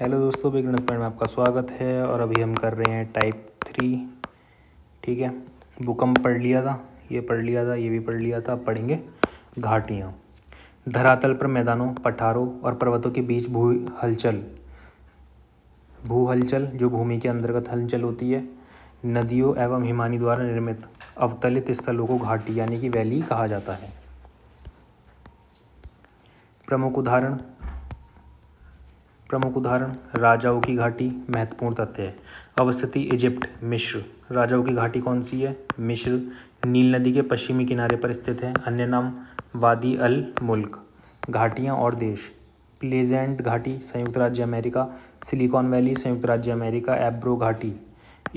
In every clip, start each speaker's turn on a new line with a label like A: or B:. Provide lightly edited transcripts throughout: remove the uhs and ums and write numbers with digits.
A: Hello दोस्तों, beginners point में आपका स्वागत है। और अभी हम कर रहे हैं टाइप 3। ठीक है, भूकंप पढ़ लिया था, ये पढ़ लिया था, ये भी पढ़ लिया था। अब पढ़ेंगे घाटियाँ। धरातल पर मैदानों, पठारों और पर्वतों के बीच भू हलचल जो भूमि के अंतर्गत हलचल होती है, नदियों एवं हिमानी द्वारा निर्मित अवतलित स्थलों को घाटी यानी कि वैली कहा जाता है। प्रमुख उदाहरण राजाओं की घाटी। महत्वपूर्ण तथ्य है। अवस्थिति इजिप्ट, मिस्र। राजाओं की घाटी कौन सी है? मिस्र। नील नदी के पश्चिमी किनारे पर स्थित है। अन्य नाम वादी अल मुल्क। घाटियाँ और देश। प्लेजेंट घाटी, संयुक्त राज्य अमेरिका। सिलिकॉन वैली, संयुक्त राज्य अमेरिका। एब्रो घाटी,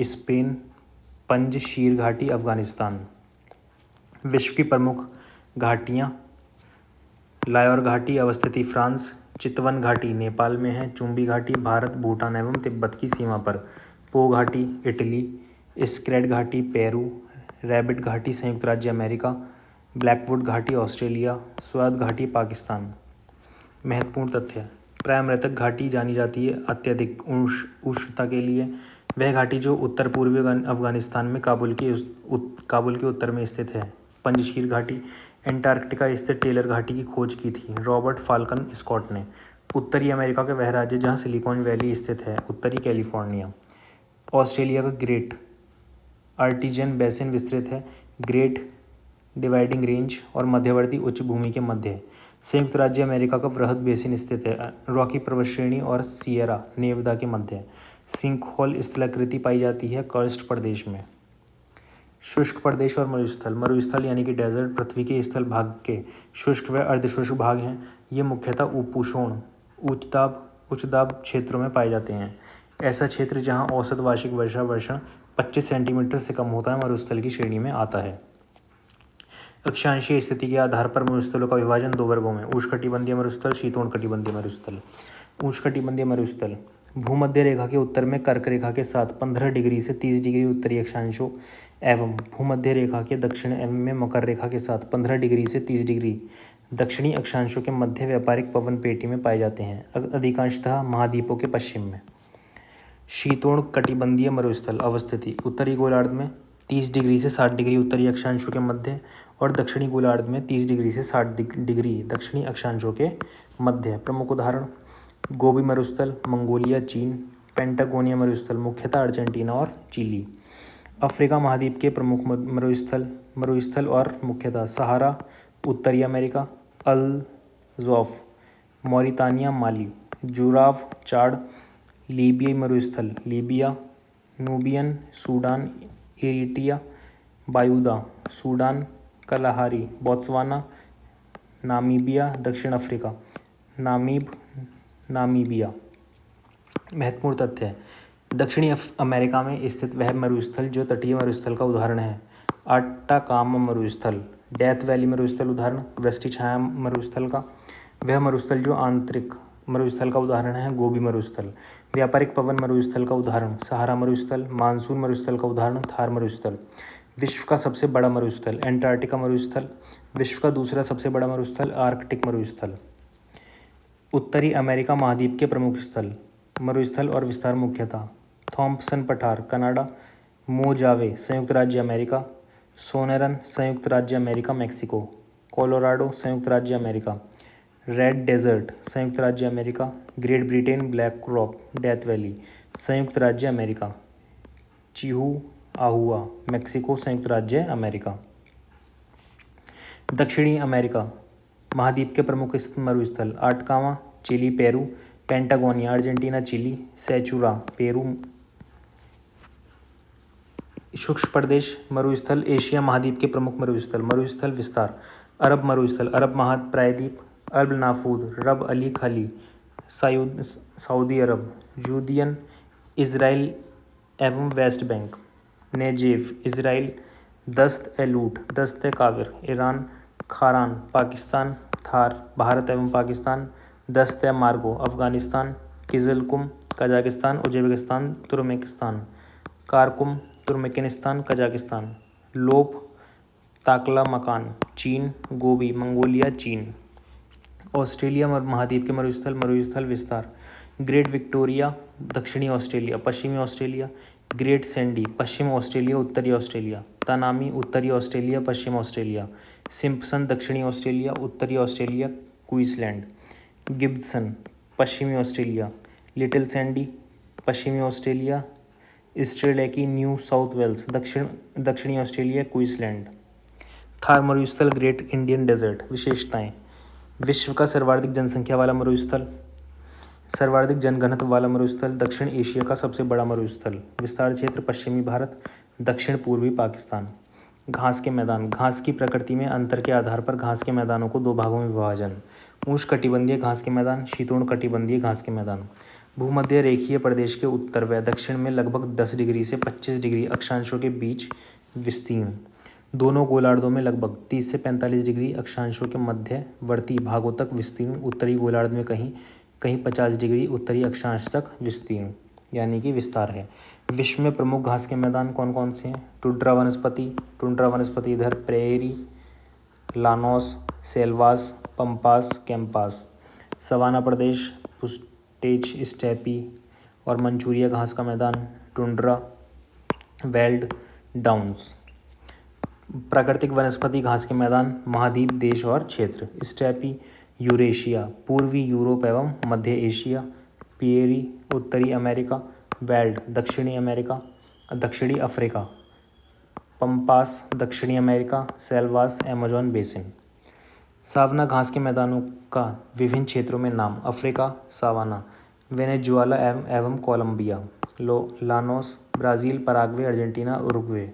A: स्पेन। पंजशीर घाटी, अफगानिस्तान। विश्व की प्रमुख घाटियाँ। लायोर घाटी अवस्थिति फ्रांस। चितवन घाटी नेपाल में है। चुम्बी घाटी भारत, भूटान एवं तिब्बत की सीमा पर। पो घाटी इटली। स्क्रेड घाटी पेरू। रैबिट घाटी संयुक्त राज्य अमेरिका। ब्लैकवुड घाटी ऑस्ट्रेलिया। स्वाद घाटी पाकिस्तान। महत्वपूर्ण तथ्य। प्राय मृतक घाटी जानी जाती है अत्यधिक उष्णता के लिए। वह घाटी जो उत्तर पूर्वी अफगानिस्तान में काबुल के उत्तर में स्थित है। पंजशीर घाटी एंटार्कटिका स्थित टेलर घाटी की खोज की थी रॉबर्ट फाल्कन स्कॉट ने। उत्तरी अमेरिका के वह राज्य जहां सिलिकॉन वैली स्थित है, उत्तरी कैलिफोर्निया। ऑस्ट्रेलिया का ग्रेट आर्टिजन बेसिन विस्तृत है। ग्रेट डिवाइडिंग रेंज और मध्यवर्ती उच्च भूमि के मध्य। संयुक्त राज्य अमेरिका का वृहद बेसिन स्थित है रॉकी पर्वत श्रेणी और सियरा नेवदा के मध्य। सिंकहोल स्थलाकृति पाई जाती है कर्स्ट प्रदेश में। शुष्क प्रदेश और मरुस्थल। मरुस्थल यानी कि डेजर्ट पृथ्वी के स्थल भाग के शुष्क व अर्धशुष्क भाग हैं। ये मुख्यतः उपोष्ण उच्च दाब क्षेत्रों में पाए जाते हैं। ऐसा क्षेत्र जहां औसत वार्षिक वर्षा 25 सेंटीमीटर से कम होता है मरुस्थल की श्रेणी में आता है। अक्षांशीय स्थिति के आधार पर मरुस्थलों का विभाजन दो वर्गों में। उष्णकटिबंधीय मरुस्थल, शीतोष्णकटिबंधीय मरुस्थल। उष्णकटिबंधीय मरुस्थल भूमध्य रेखा के उत्तर में कर्क रेखा के साथ 15 डिग्री से 30 डिग्री उत्तरी अक्षांशों एवं भूमध्य रेखा के दक्षिण एवं में मकर रेखा के साथ 15 डिग्री से 30 डिग्री दक्षिणी अक्षांशों के मध्य व्यापारिक पवन पेटी में पाए जाते हैं, अधिकांशतः महाद्वीपों के पश्चिम में। शीतोष्णकटिबंधीय मरुस्थल अवस्थिति उत्तरी गोलार्ध में 30 डिग्री से 60 डिग्री उत्तरी अक्षांशों के मध्य और दक्षिणी गोलार्ध में 30 डिग्री से 60 डिग्री दक्षिणी अक्षांशों के मध्य। प्रमुख उदाहरण गोबी मरुस्थल मंगोलिया चीन। पेंटागोनिया मरुस्थल मुख्यतः अर्जेंटीना और चिली। अफ्रीका महाद्वीप के प्रमुख मरुस्थल और मुख्यतः सहारा उत्तरी अमेरिका। अल ज़ौफ़ मौरितानिया माली। जुराव चाड लीबियाई मरुस्थल Libya. Nubian Sudan Eritrea. Bayuda Sudan Kalahari Botswana. Namibia दक्षिण अफ्रीका। नामीबिया। महत्वपूर्ण तथ्य है। दक्षिणी अमेरिका में स्थित वह मरुस्थल जो तटीय मरुस्थल का उदाहरण है, अटाकामा मरुस्थल। डेथ वैली मरुस्थल उदाहरण वृष्टि छाया मरुस्थल का। वह मरुस्थल जो आंतरिक मरुस्थल का उदाहरण है, गोबी मरुस्थल। व्यापारिक पवन मरुस्थल का उदाहरण सहारा मरुस्थल। मानसून मरुस्थल का उदाहरण थार मरुस्थल। विश्व का सबसे बड़ा मरुस्थल एंटार्कटिका मरुस्थल। विश्व का दूसरा सबसे बड़ा मरुस्थल आर्कटिक मरुस्थल। उत्तरी अमेरिका महाद्वीप के प्रमुख स्थल मरुस्थल और विस्तार मुख्यतः थॉम्पसन पठार कनाडा। मोजावे संयुक्त राज्य अमेरिका। सोनेरन संयुक्त राज्य अमेरिका मैक्सिको। कोलोराडो संयुक्त राज्य अमेरिका। रेड डेजर्ट संयुक्त राज्य America. Great Britain black rock death valley संयुक्त राज्य अमेरिका। चिहुआहुआ मैक्सिको संयुक्त राज्य अमेरिका। दक्षिणी अमेरिका महाद्वीप के प्रमुख मरुस्थल अटकामा chilli Peru. पेंटागोनिया Argentina Chile. Sechura Peru. शुष्क प्रदेश मरुस्थल एशिया महाद्वीप के प्रमुख मरुस्थल विस्तार अरब मरुस्थल अरब महाप्रायद्वीप। अल नाफूद रब अली खली सऊदी अरब। यूदियन इसराइल एवं West Bank. Negev Israel. Dasht e Lut Dasht e Kavir Iran. Kharan Pakistan. Thar Bharat एवं Pakistan. Dasht e Margo Afghanistan. Kyzylkum Kazakhstan Uzbekistan Turkmenistan. Karakum Turkmenistan Kazakhstan. Lop ताकला मकान चीन। गोबी मंगोलिया चीन। ऑस्ट्रेलिया महाद्वीप के मरुस्थल विस्तार। ग्रेट विक्टोरिया दक्षिणी ऑस्ट्रेलिया, पश्चिमी ऑस्ट्रेलिया। ग्रेट सैंडी पश्चिम ऑस्ट्रेलिया, उत्तरी ऑस्ट्रेलिया। तानामी उत्तरी ऑस्ट्रेलिया, पश्चिम ऑस्ट्रेलिया। सिम्पसन दक्षिणी ऑस्ट्रेलिया, उत्तरी ऑस्ट्रेलिया, क्वींसलैंड। गिब्सन पश्चिमी ऑस्ट्रेलिया। लिटिल सैंडी पश्चिमी ऑस्ट्रेलिया। स्ट्रेलेकी न्यू साउथ वेल्स दक्षिणी ऑस्ट्रेलिया, क्वींसलैंड। थार मरुस्थल ग्रेट इंडियन डेजर्ट। विशेषताएं। विश्व का सर्वाधिक जनसंख्या वाला मरुस्थल, सर्वाधिक जनघनत्व वाला मरुस्थल, दक्षिण एशिया का सबसे बड़ा मरुस्थल। विस्तार क्षेत्र पश्चिमी भारत, दक्षिण पूर्वी पाकिस्तान। घास के मैदान। घास की प्रकृति में अंतर के आधार पर घास के मैदानों को दो भागों में विभाजन। उष्णकटिबंधीय घास के मैदान, शीतोष्णकटिबंधीय घास के मैदान। भूमध्य रेखीय प्रदेश के उत्तर व दक्षिण में लगभग 10 डिग्री से 25 डिग्री अक्षांशों के बीच विस्तीर्ण। दोनों गोलार्धों में लगभग 30 से 45 डिग्री अक्षांशों के मध्यवर्ती भागों तक विस्तीर्ण। उत्तरी गोलार्ध में कहीं कहीं 50 डिग्री उत्तरी अक्षांश तक विस्तीर्ण यानी कि विस्तार है। विश्व में प्रमुख घास के मैदान कौन कौन से हैं? टुंड्रा वनस्पति इधर prairie, llanos, selvas, pampas, campos. Savanna प्रदेश पुस्टेज, स्टेपी और मंचूरिया घास का मैदान, टुंड्रा, वेल्ड, डाउन्स। प्राकृतिक वनस्पति घास के मैदान, महाद्वीप देश और क्षेत्र। स्टेपी यूरेशिया पूर्वी यूरोप एवं मध्य एशिया। पिएरी उत्तरी अमेरिका। वेल्ड दक्षिणी अमेरिका, दक्षिणी अफ्रीका। पंपास दक्षिणी America. Selvas Amazon basin. Savanna घास के मैदानों का विभिन्न क्षेत्रों में नाम। अफ्रीका सावाना, वेनेजुएला एवं Colombia. Llanos Brazil, Paraguay, Argentina, Uruguay.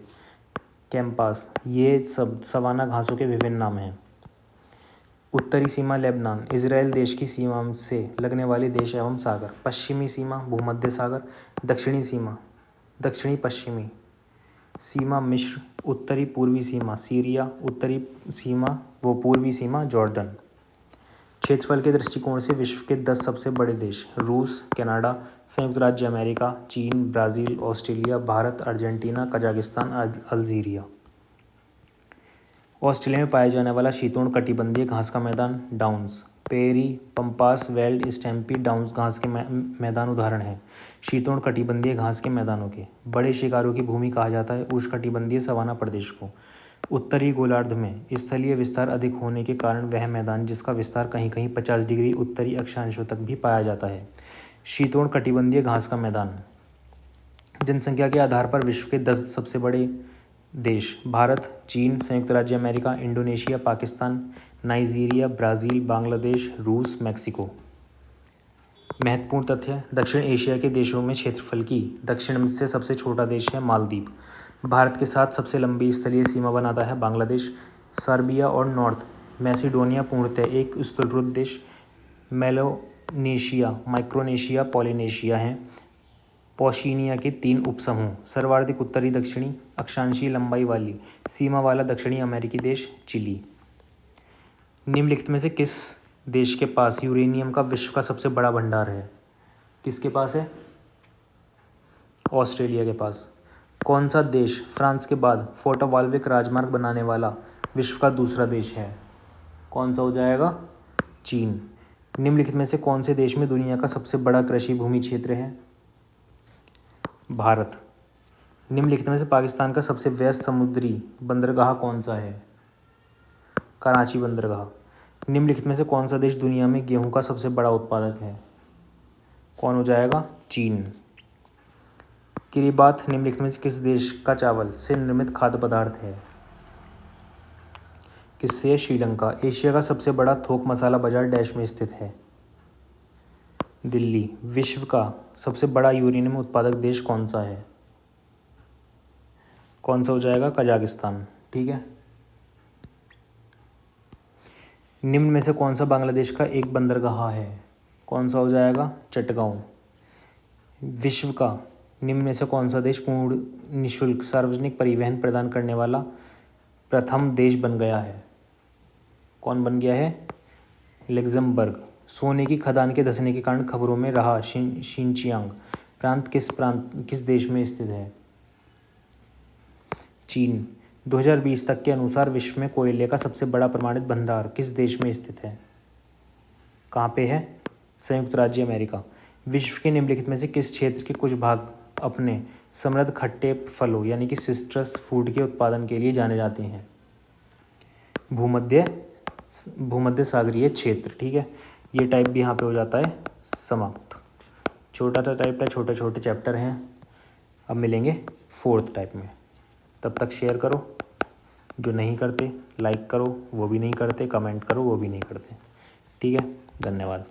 A: Campos ये सब सवाना घासों के विभिन्न नाम हैं। उत्तरी सीमा लेबनान, इजराइल देश की सीमा से लगने वाले देश एवं सागर। पश्चिमी सीमा भूमध्य सागर। दक्षिणी सीमा दक्षिणी पश्चिमी सीमा मिस्र। उत्तरी पूर्वी सीमा सीरिया। उत्तरी सीमा पूर्वी सीमा जॉर्डन। क्षेत्रफल के दृष्टिकोण से विश्व के 10 सबसे बड़े देश। रूस, कनाडा, संयुक्त राज्य अमेरिका, चीन, Brazil, Australia, Bharat, Argentina, Kazakhstan, Algeria. Australia में पाया जाने वाला शीतोष्ण कटिबंधीय घास का मैदान, डाउन्स। पेरी, पंपास, वेल्ड, स्टैम्पी, डाउन्स घास के मैदान उदाहरण हैं शीतोष्ण कटिबंधीय घास के मैदानों के। बड़े शिकारों की भूमि कहा जाता है उष्णकटिबंधीय सवाना प्रदेश को। उत्तरी गोलार्ध में स्थलीय विस्तार अधिक होने के कारण वह मैदान जिसका विस्तार कहीं कहीं 50 डिग्री उत्तरी अक्षांशों तक भी पाया जाता है। शीतोष्ण कटिबंधीय घास का मैदान। जनसंख्या के आधार पर विश्व के 10 सबसे बड़े देश। भारत, चीन, संयुक्त राज्य America, Indonesia, Pakistan, Nigeria, Brazil, Bangladesh, रूस, मैक्सिको। महत्वपूर्ण तथ्य। दक्षिण एशिया के देशों में क्षेत्रफल की दक्षिण में से सबसे छोटा देश है मालदीव। भारत के साथ सबसे लंबी स्थलीय सीमा बनाता है बांग्लादेश। सर्बिया और नॉर्थ मैसिडोनिया पूर्णतः एक स्थलरूप देश। मेलानेशिया, माइक्रोनेशिया, पॉलिनेशिया हैं। ओशिनिया के 3 उपसमूह। सर्वाधिक उत्तरी दक्षिणी अक्षांशीय लंबाई वाली सीमा वाला दक्षिणी अमेरिकी देश चिली। निम्नलिखित में से किस देश के पास यूरेनियम का विश्व का सबसे बड़ा भंडार है? किसके पास है? ऑस्ट्रेलिया के पास। कौन सा देश फ्रांस के बाद फोटोवॉल्विक राजमार्ग बनाने वाला विश्व का दूसरा देश है? कौन सा हो जाएगा? चीन। निम्नलिखित में से कौन से देश में दुनिया का सबसे बड़ा कृषि भूमि क्षेत्र है? भारत। निम्नलिखित में से पाकिस्तान का सबसे व्यस्त समुद्री बंदरगाह कौन सा है? कराची बंदरगाह। निम्नलिखित में से कौन सा देश दुनिया में गेहूं का सबसे बड़ा उत्पादक है? कौन हो जाएगा? चीन। किरीबात निम्नलिखित में से किस देश का चावल से निर्मित खाद्य पदार्थ है? किससे? श्रीलंका। एशिया का सबसे बड़ा थोक मसाला बाजार डैश में स्थित है? दिल्ली। विश्व का सबसे बड़ा यूरेनियम उत्पादक देश कौन सा है? कौन सा हो जाएगा? कजाकिस्तान। ठीक है। निम्न में से कौन सा बांग्लादेश का एक बंदरगाह है? कौन सा हो जाएगा? चटगांव। विश्व का निम्न में से कौन सा देश पूर्ण निःशुल्क सार्वजनिक परिवहन प्रदान करने वाला प्रथम देश बन गया है? कौन बन गया है? लग्जमबर्ग। सोने की खदान के धंसने के कारण खबरों में रहा शिनचियांग प्रांत किस देश में स्थित है? चीन। 2020 तक के अनुसार विश्व में कोयले का सबसे बड़ा प्रमाणित भंडार किस देश में स्थित है? कहाँ पे है? संयुक्त राज्य अमेरिका। विश्व के निम्नलिखित में से किस क्षेत्र के कुछ भाग अपने समृद्ध खट्टे फलों यानी कि सिट्रस फूड के उत्पादन के लिए जाने जाते हैं? भूमध्य सागरीय क्षेत्र। ठीक है, ये टाइप भी यहाँ पे हो जाता है समाप्त। छोटा सा टाइप है, छोटे छोटे चैप्टर हैं। अब मिलेंगे 4th टाइप में। तब तक शेयर करो, जो नहीं करते लाइक करो, वो भी नहीं करते कमेंट करो, वो भी नहीं करते। ठीक है, धन्यवाद।